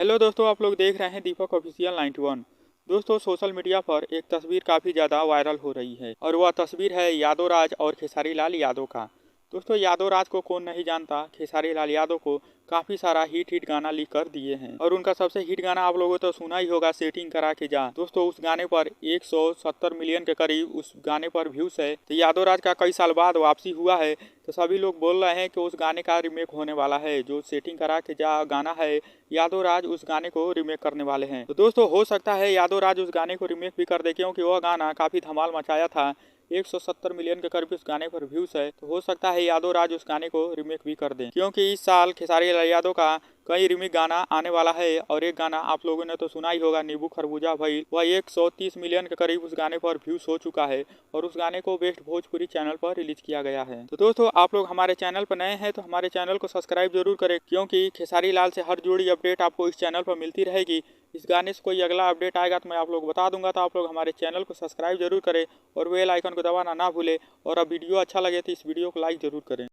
Hello दोस्तों, आप लोग देख रहे हैं दीपक ऑफिशियल 91। दोस्तों, सोशल मीडिया पर एक तस्वीर काफ़ी ज़्यादा वायरल हो रही है और वह तस्वीर है यादव राज और खेसारी लाल यादव का। दोस्तों, यादव राज को कौन नहीं जानता। खेसारी लाल यादव को काफ़ी सारा हिट गाना लिख कर दिए हैं और उनका सबसे हिट गाना आप लोगों तो सुना ही होगा, सेटिंग करा के जा। दोस्तों, उस गाने पर 170 मिलियन के करीब उस गाने पर व्यूज है। तो यादव राज का कई साल बाद वापसी हुआ है, तो सभी लोग बोल रहे हैं कि उस गाने का रीमेक होने वाला है। जो सेटिंग करा के जा गाना है, यादव राज उस गाने को रीमेक करने वाले हैं। तो दोस्तों, हो सकता है यादव राज उस गाने को रीमेक भी कर दे, क्योंकि वह गाना काफ़ी धमाल मचाया था। 170 मिलियन के करीब उस गाने पर व्यूज है, तो हो सकता है यादव राज उस गाने को रीमेक भी कर दें, क्योंकि इस साल खेसारी लाल यादव का कई रीमेक गाना आने वाला है। और एक गाना आप लोगों ने तो सुना ही होगा, नींबू खरबूजा भाई, वह 130 मिलियन के करीब उस गाने पर व्यूज हो चुका है और उस गाने को बेस्ट भोजपुरी चैनल पर रिलीज किया गया है। तो दोस्तों, आप लोग हमारे चैनल पर नए हैं तो हमारे चैनल को सब्सक्राइब जरूर करें, क्योंकि खेसारी लाल से हर जुड़ी अपडेट आपको इस चैनल पर मिलती रहेगी। इस गाने से कोई अगला अपडेट आएगा तो मैं आप लोग बता दूंगा, तो आप लोग हमारे चैनल को सब्सक्राइब जरूर करें और बेल आइकन को दबाना ना भूलें। और अब वीडियो अच्छा लगे तो इस वीडियो को लाइक जरूर करें।